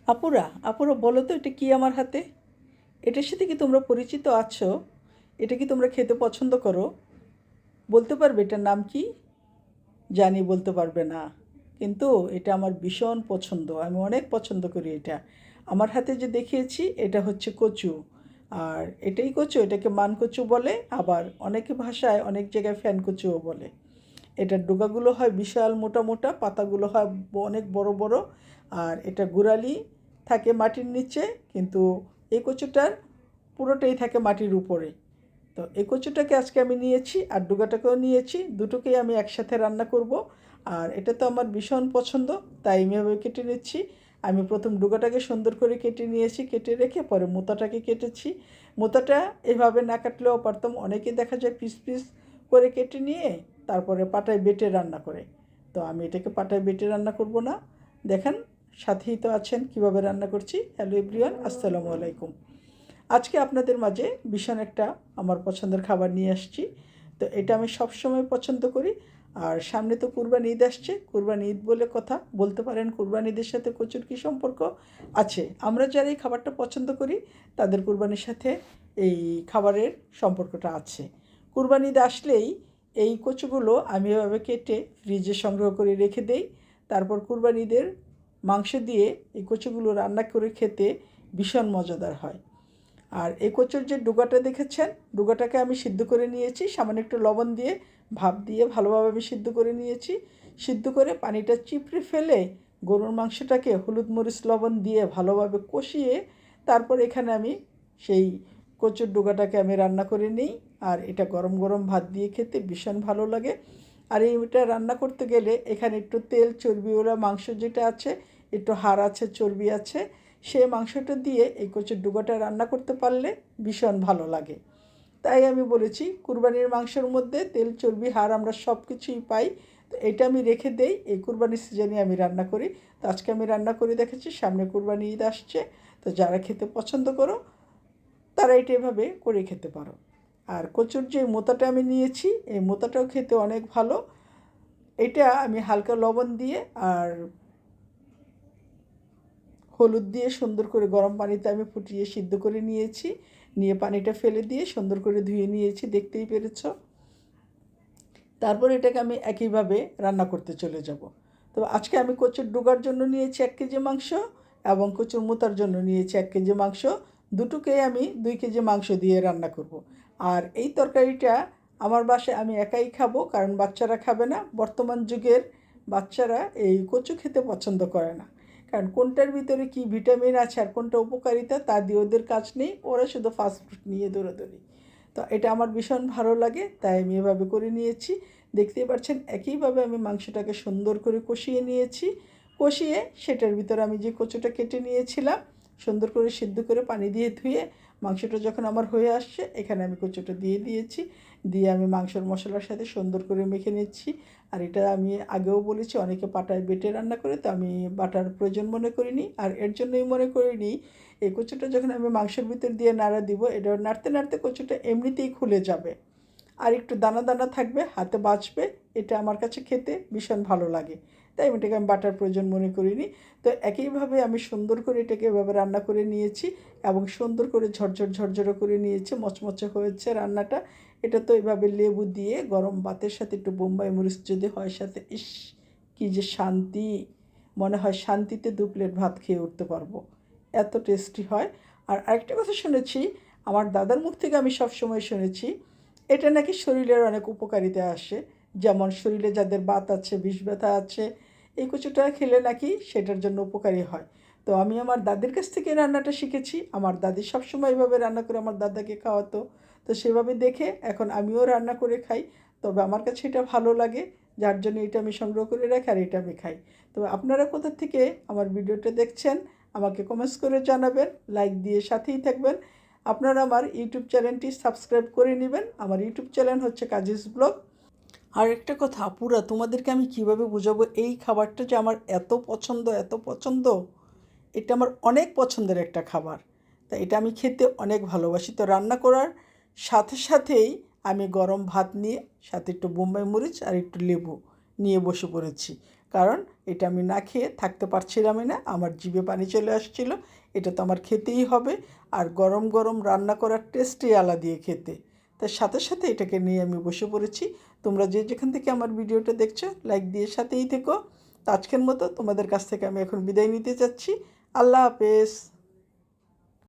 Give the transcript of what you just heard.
আপুরা বলো তো এটা কি আমার হাতে? এটার সাথে কি তোমরা পরিচিত আছো? এটা কি তোমরা খেতে পছন্দ করো? বলতে পারবে এটার নাম কি? জানি বলতে পারবে না, কিন্তু এটা আমার ভীষণ পছন্দ। আমি অনেক পছন্দ করি এটা। আমার হাতে যে দেখিয়েছি এটা হচ্ছে কচু। আর এটাই কচু, এটাকে মানকচু বলে, আবার অনেকে ভাষায় অনেক জায়গায় ফ্যান কচুও বলে। এটার ডোকাগুলো হয় বিশাল মোটা মোটা, পাতাগুলো হয় অনেক বড় বড়। আর এটা গোড়ালি থাকে মাটির নিচে, কিন্তু এই কচুটার পুরোটাই থাকে মাটির উপরে। তো এই কচুটাকে আজকে আমি নিয়েছি আর ডুগাটাকেও নিয়েছি, দুটোকেই আমি একসাথে রান্না করব। আর এটা তো আমার ভীষণ পছন্দ, তাই আমি এভাবে কেটে নিচ্ছি। আমি প্রথম ডুগাটাকে সুন্দর করে কেটে নিয়েছি, কেটে রেখে পরে মোতাটাকে কেটেছি। মোতাটা এভাবে না কাটলেও পারতাম, অনেকে দেখা যায় পিস পিস করে কেটে নিয়ে তারপরে পাটায় বেটে রান্না করে। তো আমি এটাকে পাটায় বেটে রান্না করব না। দেখেন, সাথেই তো আছেন কিভাবে রান্না করছি। হ্যালো এভরিওয়ান, আসসালামু আলাইকুম। আজকে আপনাদের মাঝে ভীষণ একটা আমার পছন্দের খাবার নিয়ে আসছি। তো এটা আমি সবসময় পছন্দ করি। আর সামনে তো কুরবানি ঈদ আসছে, কুরবানি ঈদ বলে কথা, বলতে পারেন কুরবানি ঈদের সাথে কচুর কী সম্পর্ক আছে। আমরা যারা এই খাবারটা পছন্দ করি তাদের কুরবানির সাথে এই খাবারের সম্পর্কটা আছে। কুরবানি ঈদ আসলেই এই কচুগুলো আমি এভাবে কেটে ফ্রিজে সংগ্রহ করে রেখে দেই। তারপর কুরবানি ঈদের মাংস দিয়ে এই কচুগুলো রান্না করে খেতে ভীষণ মজাদার হয়। আর এই কচুর যে ডুগাটা দেখেছেন, ডুগাটাকে আমি সিদ্ধ করে নিয়েছি সামান্য একটু লবণ দিয়ে, ভাপ দিয়ে ভালোভাবে আমি সিদ্ধ করে নিয়েছি। সিদ্ধ করে পানিটা চিপড়ে ফেলে গরুর মাংসটাকে হলুদ মরিচ লবণ দিয়ে ভালোভাবে কষিয়ে তারপর এখানে আমি সেই কচুর ডুগাটাকে আমি রান্না করে নিই। আর এটা গরম গরম ভাত দিয়ে খেতে ভীষণ ভালো লাগে। আর এইটা রান্না করতে গেলে এখানে একটু তেল চর্বিওয়ালা মাংস যেটা আছে, একটু হাড় আছে, চর্বি আছে, সেই মাংসটা দিয়ে এই কচুর ডুগাটা রান্না করতে পারলে ভীষণ ভালো লাগে। তাই আমি বলেছি কুরবানির মাংসের মধ্যে তেল চর্বি হাড় আমরা সব কিছুই পাই। তো এটা আমি রেখে দেই, এই কুরবানির সিজনে আমি রান্না করি। তো আজকে আমি রান্না করে দেখেছি, সামনে কুরবানি ঈদ আসছে। তো যারা খেতে পছন্দ করো তারা এটা এভাবে করে খেতে পারো। আর কচুর যে মোতাটা আমি নিয়েছি, এই মোতাটাও খেতে অনেক ভালো। এটা আমি হালকা লবণ দিয়ে আর হলুদ দিয়ে সুন্দর করে গরম পানিতে আমি ফুটিয়ে সিদ্ধ করে নিয়েছি। নিয়ে পানিটা ফেলে দিয়ে সুন্দর করে ধুয়ে নিয়েছি, দেখতেই পেরেছ। তারপর এটাকে আমি একইভাবে রান্না করতে চলে যাব। তো আজকে আমি কচুর ডুগার জন্য নিয়েছি 1 কেজি মাংস, এবং কচুর মুতার জন্য নিয়েছি 1 কেজি মাংস। দুটোকেই আমি 2 কেজি মাংস দিয়ে রান্না করব। আর এই তরকারিটা আমার বাসায় আমি একাই খাবো, কারণ বাচ্চারা খাবে না। বর্তমান যুগের বাচ্চারা এই কচু খেতে পছন্দ করে না, কারণ কোনটার ভিতরে কী ভিটামিন আছে আর কোনটা উপকারিতা তা দিয়ে ওদের কাজ নেই, ওরা শুধু ফাস্টফুড নিয়ে দৌড়াদৌড়ি। তো এটা আমার ভীষণ ভালো লাগে, তাই আমি এভাবে করে নিয়েছি। দেখতেই পাচ্ছেন একইভাবে আমি মাংসটাকে সুন্দর করে কষিয়ে নিয়েছি। কষিয়ে সেটার ভিতরে আমি যে কচুটা কেটে নিয়েছিলাম সুন্দর করে সিদ্ধ করে পানি দিয়ে ধুয়ে, মাংসটা যখন আমার হয়ে আসছে এখানে আমি কচুটা দিয়ে দিয়েছি। দিয়ে আমি মাংসের মশলার সাথে সুন্দর করে মেখে নিচ্ছি। আর এটা আমি আগেও বলেছি অনেকে পাটায় বেটে রান্না করে, তো আমি বাটার প্রয়োজন মনে করিনি। আর এর জন্যই মনে করিনি, এই কচুটা যখন আমি মাংসের ভিতর দিয়ে নাড়া দিব, এটা নাড়তে নাড়তে কচুটা এমনিতেই খুলে যাবে আর একটু দানা দানা থাকবে, হাতে বাঁচবে। এটা আমার কাছে খেতে ভীষণ ভালো লাগে, তাই এটাকে আমি বাটার প্রয়োজন মনে করিনি। তো একইভাবে আমি সুন্দর করে এটাকে এভাবে রান্না করে নিয়েছি এবং সুন্দর করে ঝরঝর ঝরঝরে করে নিয়েছি, মচমচে হয়েছে রান্নাটা। এটা তো এভাবে লেবু দিয়ে গরম ভাতের সাথে একটু বোম্বাই মরিচ যদি হয় সাথে, ইস কী যে শান্তি! মনে হয় শান্তিতে 2 প্লেট ভাত খেয়ে উঠতে পারবো, এত টেস্টি হয়। আর আরেকটা কথা শুনেছি, আমার দাদার মুখ থেকে আমি সবসময় শুনেছি এটা নাকি শরীরের অনেক উপকারিতা আসে। যেমন শরীরে যাদের বাত আছে, বিষ ব্যথা আছে, এই কচুটা খেলে নাকি সেটার জন্য উপকারী হয়। তো আমি আমার দাদির কাছ থেকে রান্নাটা শিখেছি। আমার দাদি সবসময় এইভাবে রান্না করে আমার দাদাকে খাওয়াতো। তো সেভাবে দেখে এখন আমিও রান্না করে খাই। তবে আমার কাছে এটা ভালো লাগে, যার জন্য এটা আমি সংগ্রহ করে রাখি আর এটা আমি খাই। তো আপনারা কোথা থেকে আমার ভিডিওটা দেখছেন আমাকে কমেন্টস করে জানাবেন, লাইক দিয়ে সাথেই থাকবেন। আপনারা আমার ইউটিউব চ্যানেলটি সাবস্ক্রাইব করে নেবেন। আমার ইউটিউব চ্যানেল হচ্ছে কাজিজ ব্লগ। আর একটা কথা আপুরা, তোমাদেরকে আমি কিভাবে বোঝাবো এই খাবারটা যে আমার এত পছন্দ, এত পছন্দ। এটা আমার অনেক পছন্দের একটা খাবার, তাই এটা আমি খেতে অনেক ভালোবাসি। তো রান্না করার সাথে সাথেই আমি গরম ভাত নিয়ে সাথে একটু বোম্বাই মরিচ আর একটু লেবু নিয়ে বসে পড়েছি, কারণ এটা আমি না খেয়ে থাকতে পারছিলামই না, আমার জিভে পানি চলে আসছিল। এটা তো আমার খেতেই হবে, আর গরম গরম রান্না করার টেস্টই আলাদা দিয়ে খেতে। তার সাথে সাথে এটাকে নিয়ে আমি বসে পড়েছি। তোমরা যে যেখান থেকে আমার ভিডিওটা দেখছো লাইক দিয়ে সাথেই থেকো। তো আজকের মতো তোমাদের কাছ থেকে আমি এখন বিদায় নিতে চাচ্ছি। আল্লাহ হাফেজ।